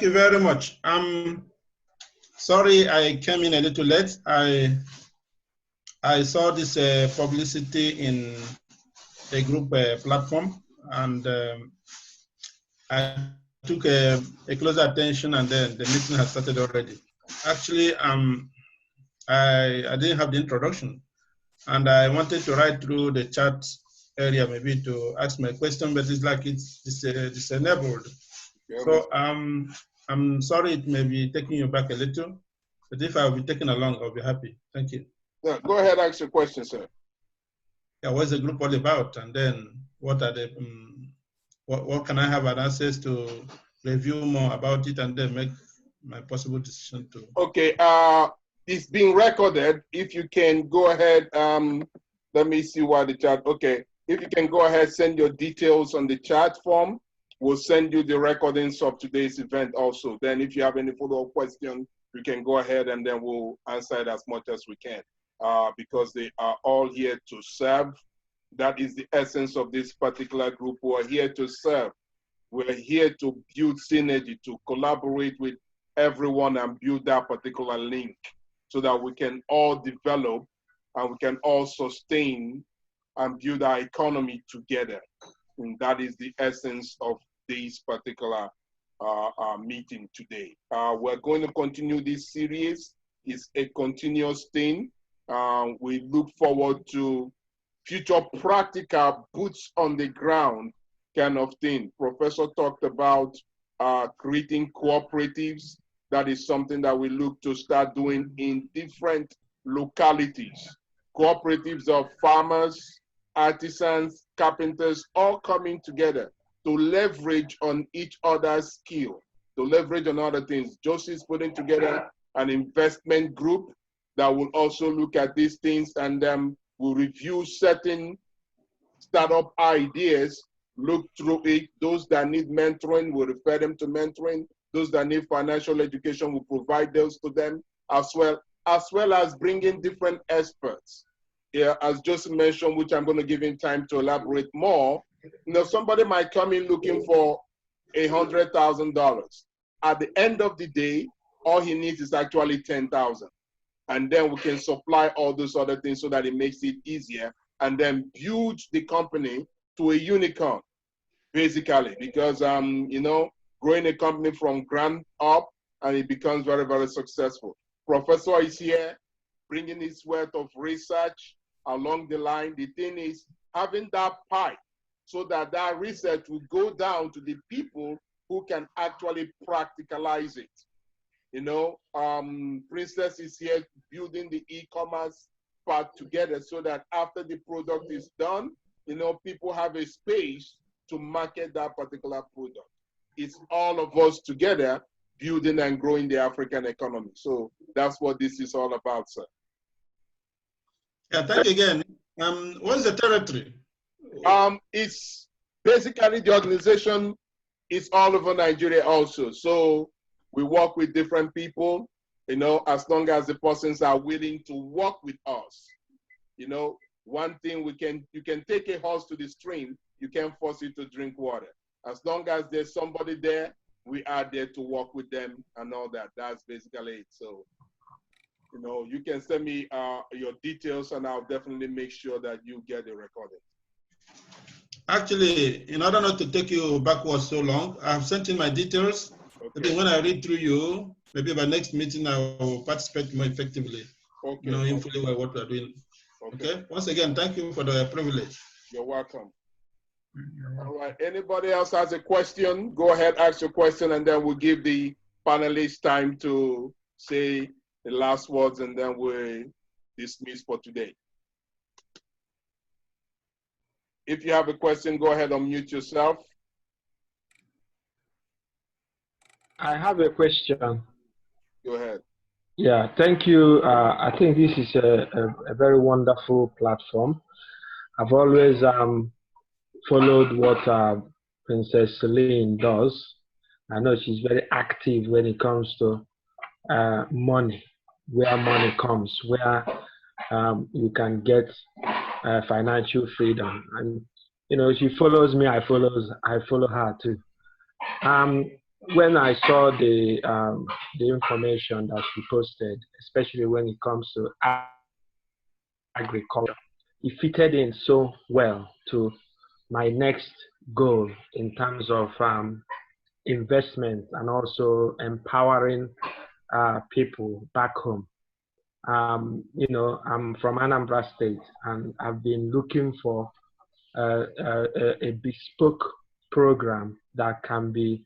you very much. Sorry I came in a little late. I saw this publicity in a group platform, and I took a closer attention, and then the meeting has started already. Actually, I didn't have the introduction, and I wanted to write through the chat area maybe to ask my question, but it's like it's enabled. Yeah, so I'm sorry it may be taking you back a little, but if I'll be taken along, I'll be happy. Thank you. Yeah, go ahead, ask your question, sir. Yeah, what's the group all about, and then what are the what can I have an access to review more about it, and then make my possible decision to. Okay, it's being recorded. If you can go ahead, let me see why the chat. Okay, if you can go ahead, send your details on the chat form. We'll send you the recordings of today's event also. Then if you have any follow-up question, you can go ahead and then we'll answer it as much as we can. Because they are all here to serve. That is the essence of this particular group. We are here to serve. We're here to build synergy, to collaborate with everyone and build that particular link so that we can all develop and we can all sustain and build our economy together. And that is the essence of this particular meeting today. We're going to continue this series. It's a continuous thing. We look forward to future practical boots on the ground kind of thing. Professor talked about creating cooperatives. That is something that we look to start doing in different localities. Cooperatives of farmers, artisans, carpenters, all coming together to leverage on each other's skill, to leverage on other things. Josie's putting together an investment group that will also look at these things, and will review certain startup ideas, look through it. Those that need mentoring, will refer them to mentoring. Those that need financial education, will provide those to them, as well as bringing different experts. Yeah, as Joseph mentioned, which I'm going to give him time to elaborate more. You know, somebody might come in looking for $100,000. At the end of the day, all he needs is actually 10,000. And then we can supply all those other things so that it makes it easier, and then build the company to a unicorn, basically, because, you know, growing a company from ground up, and it becomes very, very successful. Professor is here, bringing his wealth of research along the line. The thing is having that pipe so that that research will go down to the people who can actually practicalize it. You know, Princess is here building the e-commerce part together so that after the product is done, you know, people have a space to market that particular product. It's all of us together building and growing the African economy. So that's what this is all about, sir. Yeah, thank you again. What's the territory? It's basically the organization is all over Nigeria also. So we work with different people, you know, as long as the persons are willing to work with us. You know, one thing you can take a horse to the stream, you can't force it to drink water. As long as there's somebody there, we are there to work with them and all that. That's basically it. So, you know, you can send me your details and I'll definitely make sure that you get the recording. Actually, in order not to take you backwards so long, I've sent in my details. Okay. When I read through you, maybe by next meeting, I will participate more effectively. Okay. Knowing fully well what we're doing. Okay. Once again, thank you for the privilege. You're welcome. All right. Anybody else has a question? Go ahead, ask your question, and then we'll give the panelists time to say the last words, and then we'll dismiss for today. If you have a question, go ahead, unmute yourself. I have a question. Go ahead. Yeah, thank you. I think this is a very wonderful platform. I've always followed what Princess Celine does. I know she's very active when it comes to money, where money comes, where you can get financial freedom. And, you know, she follows me, I follow her too. when I saw the information that she posted, especially when it comes to agriculture, it fitted in so well to my next goal in terms of investment and also empowering people back home. I'm from Anambra State, and I've been looking for a bespoke program that can be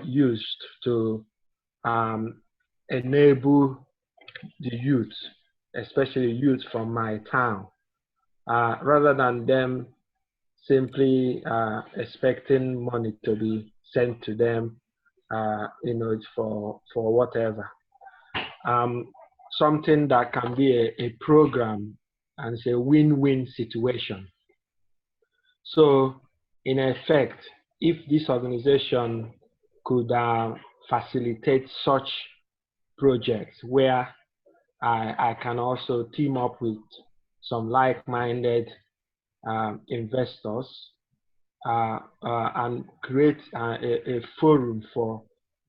used to um, enable the youth, especially youth from my town, rather than them simply expecting money to be sent to them, for whatever. Something that can be a program and it's a win-win situation. So, in effect, if this organization could facilitate such projects where I can also team up with some like-minded investors and create a forum for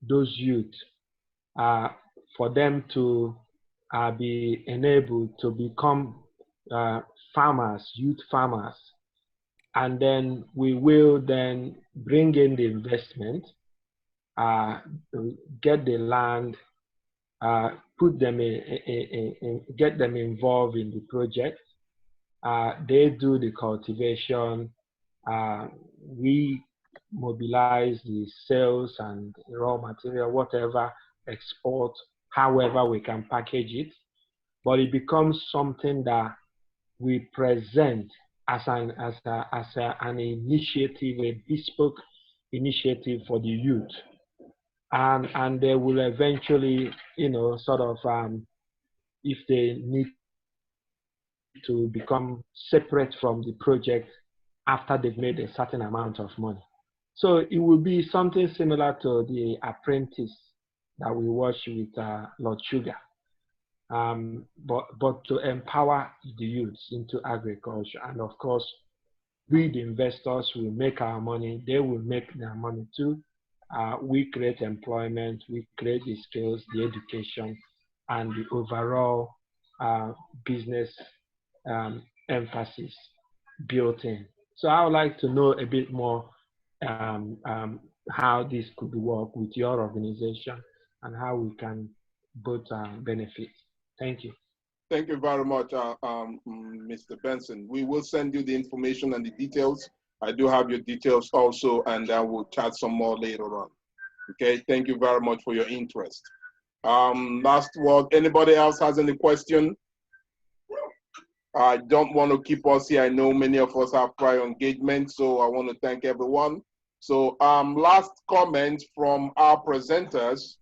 those youth for them to be enabled to become farmers, youth farmers, and then we will then bring in the investment, get the land, put them get them involved in the project. They do the cultivation. We mobilize the sales and raw material, whatever, export, however we can package it. But it becomes something that we present as an initiative, a bespoke initiative for the youth. And they will eventually, sort of, if they need to become separate from the project after they've made a certain amount of money. So it will be something similar to The Apprentice that we watch with Lord Sugar, but to empower the youths into agriculture. And of course, we, the investors, will make our money. They will make their money too. We create employment, we create the skills, the education, and the overall business emphasis built in. So I would like to know a bit more how this could work with your organization and how we can both benefit. Thank you. Thank you very much, Mr. Benson. We will send you the information and the details. I do have your details also, and I will chat some more later on. Okay, thank you very much for your interest. Last word, anybody else has any question? I don't want to keep us here. I know many of us have prior engagement, so I want to thank everyone. So last comment from our presenters.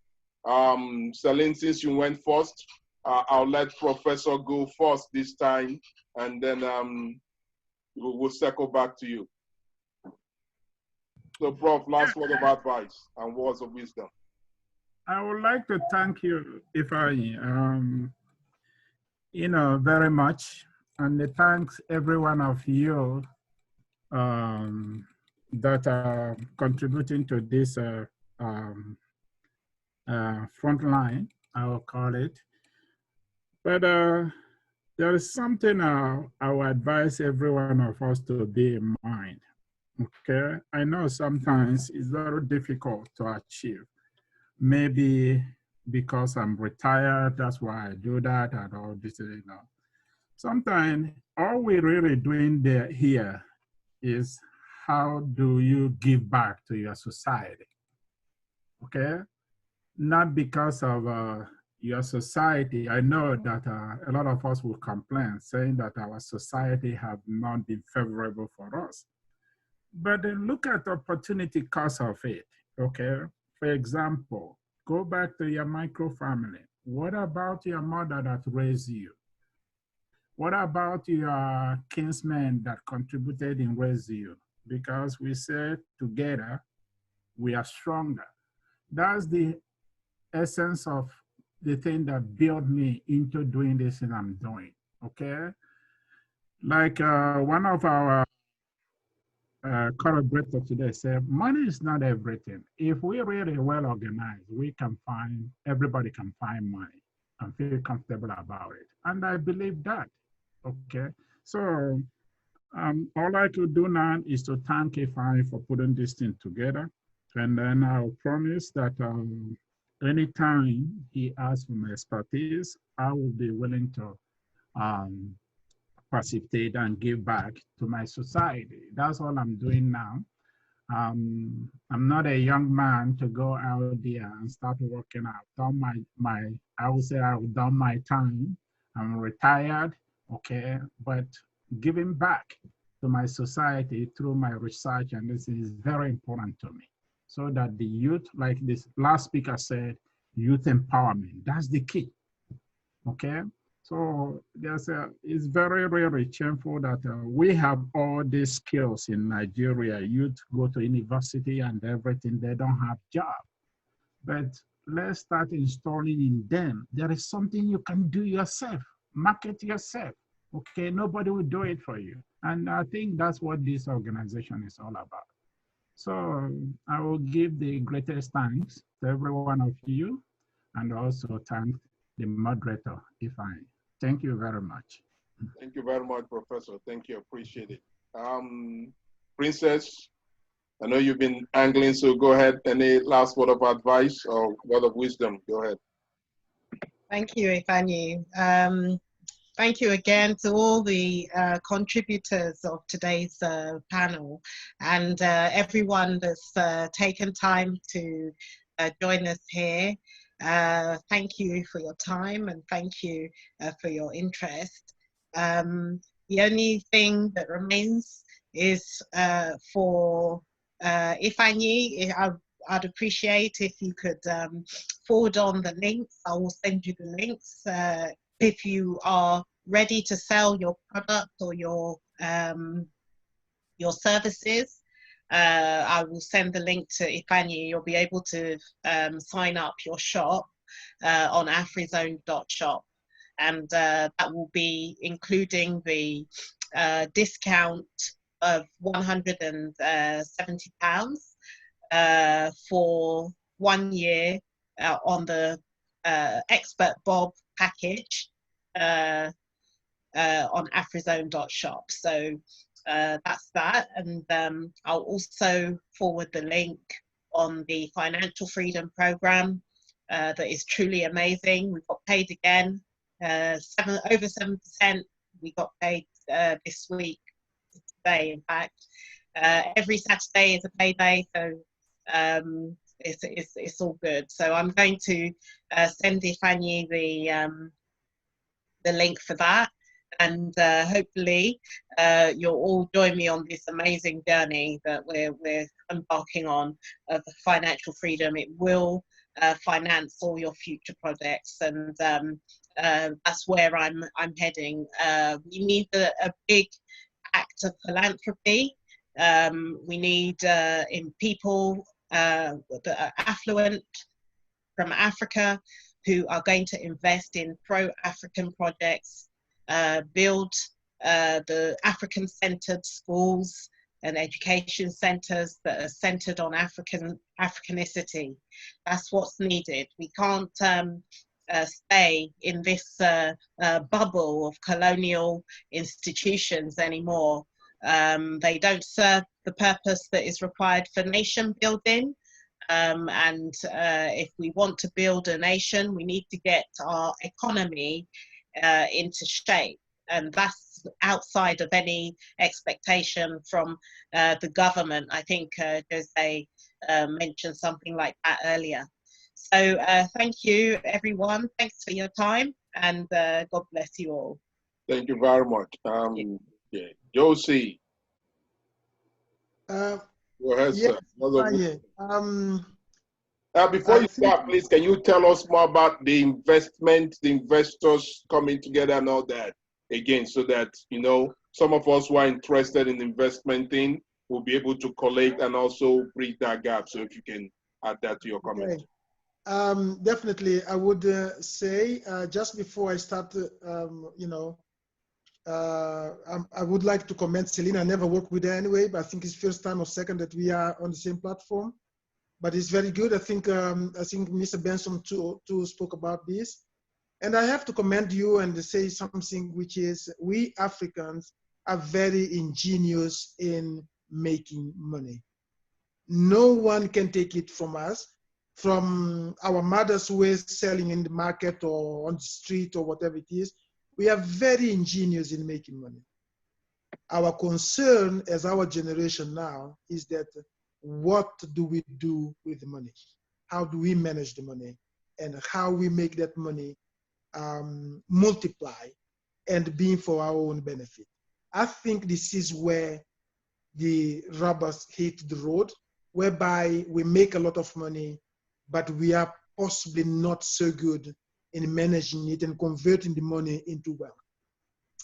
Celine, since you went first, I'll let Professor go first this time, and then we'll circle back to you. So, Prof, last word of advice and words of wisdom. I would like to thank you, Ifeanyi, very much, and thanks every one of you that are contributing to this front line, I will call it. But there is something I will advise every one of us to be in mind. Okay, I know sometimes it's very difficult to achieve. Maybe because I'm retired, that's why I do that and all this, Sometimes all we're really doing here is how do you give back to your society, okay? Not because of your society. I know that a lot of us will complain, saying that our society have not been favorable for us. But then look at the opportunity cost of it, okay? For example, go back to your micro family. What about your mother that raised you? What about your kinsmen that contributed in raising you? Because we said together, we are stronger. That's the essence of the thing that built me into doing this and I'm doing, okay? Like one of our collaborator today said, money is not everything. If we're really well organized, we can find, everybody can find money and feel comfortable about it. And I believe that, okay? So all I could do now is to thank Ifeanyi for putting this thing together. And then I'll promise that anytime he asks for my expertise, I will be willing to um, participate and give back to my society. That's all I'm doing now. I'm not a young man to go out there and start working. I've done I would say I've done my time. I'm retired, okay, but giving back to my society through my research, and this is very important to me, so that the youth, like this last speaker said, youth empowerment, that's the key, okay? So it's very, really shameful that we have all these skills in Nigeria. Youth go to university and everything, they don't have job. But let's start installing in them. There is something you can do yourself, market yourself. Okay, nobody will do it for you. And I think that's what this organization is all about. So I will give the greatest thanks to every one of you, and also thank the moderator, Ifeanyi. Thank you very much. Thank you very much, Professor. Thank you. Appreciate it. Princess, I know you've been angling, so go ahead. Any last word of advice or word of wisdom? Go ahead. Thank you, Ifeanyi. Thank you again to all the contributors of today's panel, and everyone that's taken time to join us here. Thank you for your time, and thank you for your interest. The only thing that remains is for Ifeanyi, I'd appreciate if you could forward on the links. I will send you the links. If you are ready to sell your product or your services, I will send the link to Ifeanyi. You'll be able to sign up your shop on afrizone.shop, and that will be including the discount of £170 for 1 year on the Expert Bob package on afrizone.shop. So that's that, and I'll also forward the link on the Financial Freedom Program that is truly amazing. We got paid again, over 7%. We got paid this week, today in fact. Every Saturday is a payday, so it's all good. So I'm going to send Ifeanyi the link for that, and hopefully you'll all join me on this amazing journey that we're embarking on of financial freedom. It will finance all your future projects, and that's where I'm heading. We need a big act of philanthropy. We need in people that are affluent from Africa, who are going to invest in pro-African projects, build the African-centered schools and education centers that are centered on Africanicity. That's what's needed. We can't stay in this bubble of colonial institutions anymore. They don't serve the purpose that is required for nation building. And if we want to build a nation, we need to get our economy into shape. And that's outside of any expectation from the government. I think Jose mentioned something like that earlier. So thank you, everyone. Thanks for your time, and God bless you all. Thank you very much. Yeah. Josie. Go ahead, yes, sir. Before I you start, please, can you tell us more about the investment, the investors coming together and all that? Again, so that, you know, some of us who are interested in investment thing will be able to collect and also bridge that gap. So if you can add that to your comment. Okay. Definitely, I would say just before I start, you know, I would like to commend Celine. I never worked with her anyway, but I think it's first time or second that we are on the same platform. But it's very good. I think Mr. Benson too spoke about this. And I have to commend you and say something, which is we Africans are very ingenious in making money. No one can take it from us, from our mothers who are selling in the market or on the street or whatever it is. We are very ingenious in making money. Our concern as our generation now is that what do we do with the money? How do we manage the money? And how we make that money multiply and be for our own benefit. I think this is where the rubbers hit the road, whereby we make a lot of money, but we are possibly not so good in managing it and converting the money into wealth.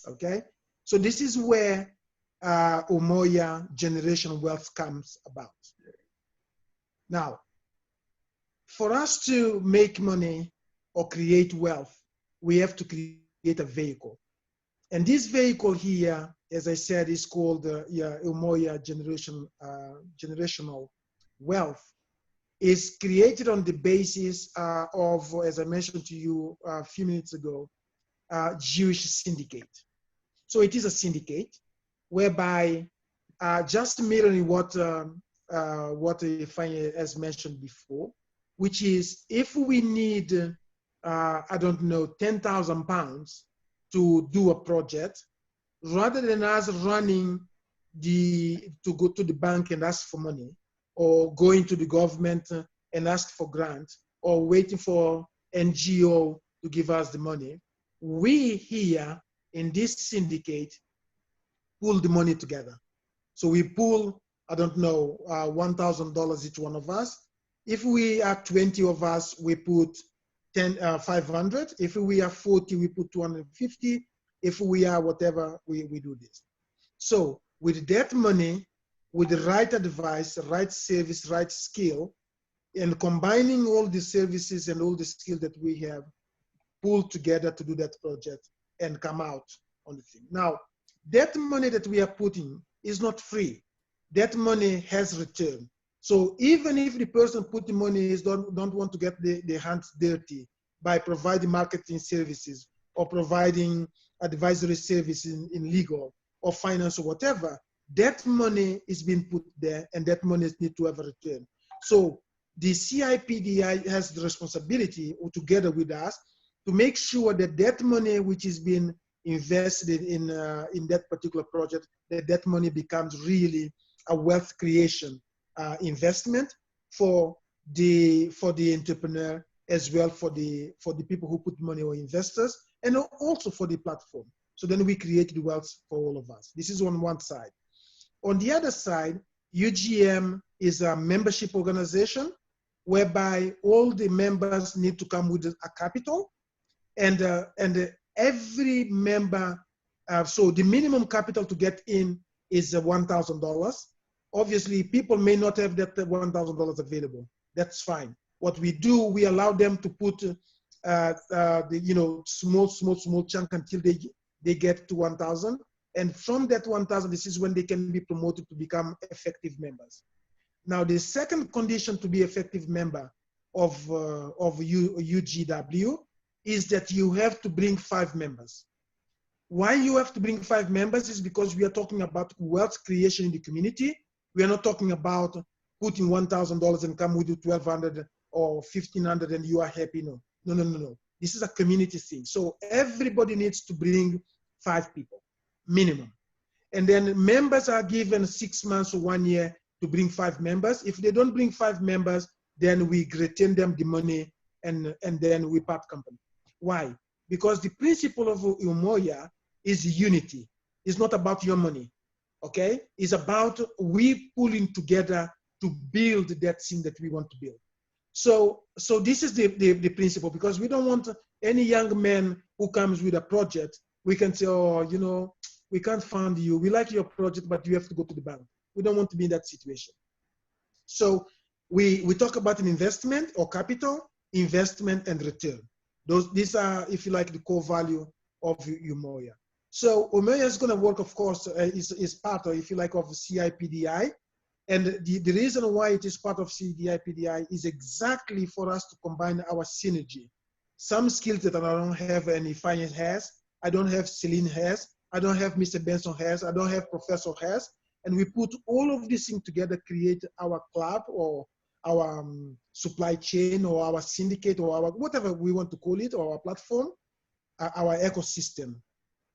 Okay? So this is where Umoja generation wealth comes about. Now, for us to make money or create wealth, we have to create a vehicle. And this vehicle here, as I said, is called Umoja generational wealth. Is created on the basis of, as I mentioned to you a few minutes ago, Jewish syndicate. So it is a syndicate whereby, just mirroring what Ifeanyi has mentioned before, which is if we need, I don't know, 10,000 pounds to do a project, rather than us running to go to the bank and ask for money, or going to the government and ask for grants, or waiting for NGO to give us the money, we here in this syndicate pull the money together. So we pull, I don't know, $1,000 each one of us. If we are 20 of us, we put 500. If we are 40, we put 250. If we are whatever, we do this. So with that money, with the right advice, right service, right skill, and combining all the services and all the skill that we have, pull together to do that project and come out on the thing. Now, that money that we are putting is not free. That money has return. So even if the person putting money don't want to get their hands dirty by providing marketing services or providing advisory services in legal or finance or whatever, that money is being put there and that money needs to have a return. So the CIPDI has the responsibility, together with us, to make sure that that money which is being invested in that particular project, that money becomes really a wealth creation investment for the entrepreneur, as well for the people who put money, or investors, and also for the platform. So then we create the wealth for all of us. This is on one side. On the other side, UGM is a membership organization whereby all the members need to come with a capital, and every member, so the minimum capital to get in is $1,000. Obviously, people may not have that $1,000 available. That's fine. What we do, we allow them to put the small chunk until they get to 1,000. And from that 1,000, this is when they can be promoted to become effective members. Now, the second condition to be effective member of UGW is that you have to bring 5 members. Why you have to bring 5 members is because we are talking about wealth creation in the community. We are not talking about putting $1,000 and come with you $1,200 or $1,500 and you are happy. No. This is a community thing. So everybody needs to bring 5 people, minimum. And then members are given 6 months or 1 year to bring 5 members. If they don't bring 5 members, then we return them the money and then we part company. Why? Because the principle of Umoja is unity. It's not about your money, okay? It's about we pulling together to build that thing that we want to build. So this is the principle, because we don't want any young man who comes with a project, we can say, oh, we can't fund you. We like your project, but you have to go to the bank. We don't want to be in that situation. So we talk about an investment or capital, investment and return. These are, if you like, the core value of Umoja. So Omeya is going to work, of course, is part, or if you like, of CIPDI. And the reason why it is part of CIPDI is exactly for us to combine our synergy. Some skills that I don't have any finance has, I don't have Celine has, I don't have Mr. Benson has, I don't have Professor has, and we put all of these things together, create our club or our supply chain or our syndicate or our whatever we want to call it, or our platform, our ecosystem.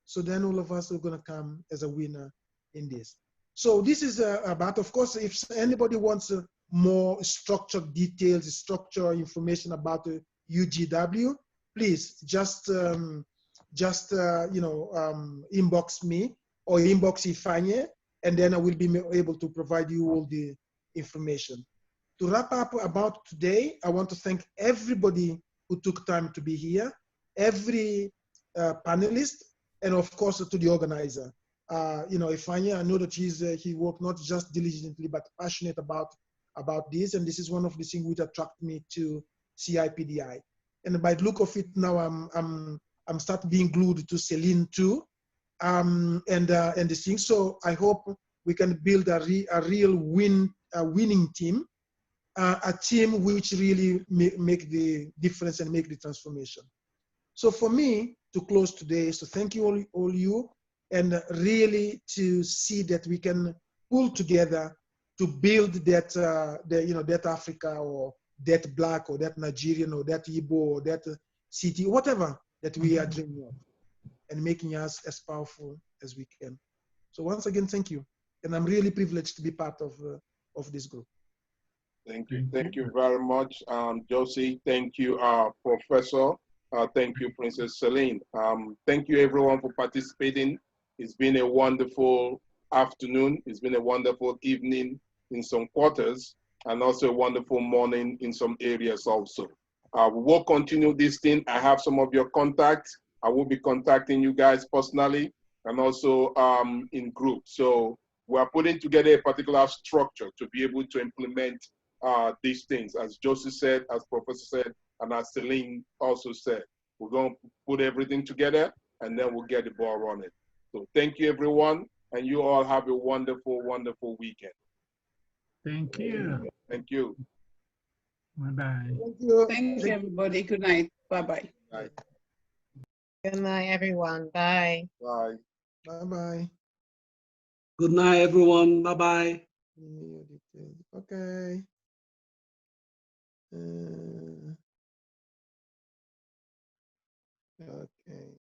So then all of us are going to come as a winner in this. So this is about, of course, if anybody wants more structured details, structured information about UGW, please just inbox me or inbox Ifanye, and then I will be able to provide you all the information. To wrap up about today, I want to thank everybody who took time to be here, every panelist, and of course to the organizer. Ifanye, I know that he worked not just diligently but passionate about this, and this is one of the things which attract me to CIPDI. And by the look of it now, I'm start being glued to Celine too, and the thing. So I hope we can build a real winning team, a team which really make the difference and make the transformation. So for me, to close today is to thank you all you, and really to see that we can pull together to build that, that Africa or that Black or that Nigerian or that Igbo or that city, whatever that we are dreaming of, and making us as powerful as we can. So once again, thank you. And I'm really privileged to be part of this group. Thank you. Thank you very much, Josie. Thank you, Professor. Thank you, Princess Celine. Thank you, everyone, for participating. It's been a wonderful afternoon. It's been a wonderful evening in some quarters, and also a wonderful morning in some areas also. We will continue this thing. I have some of your contacts. I will be contacting you guys personally and also in groups. So we're putting together a particular structure to be able to implement these things. As Josie said, as Professor said, and as Celine also said, we're going to put everything together and then we'll get the ball running. So thank you, everyone, and you all have a wonderful, wonderful weekend. Thank you. Thank you. Bye-bye. Thank you. Thank you, everybody. Good night. Bye-bye. Bye. Good night, everyone. Bye. Bye. Bye-bye. Good night, everyone. Bye-bye. Okay. Okay.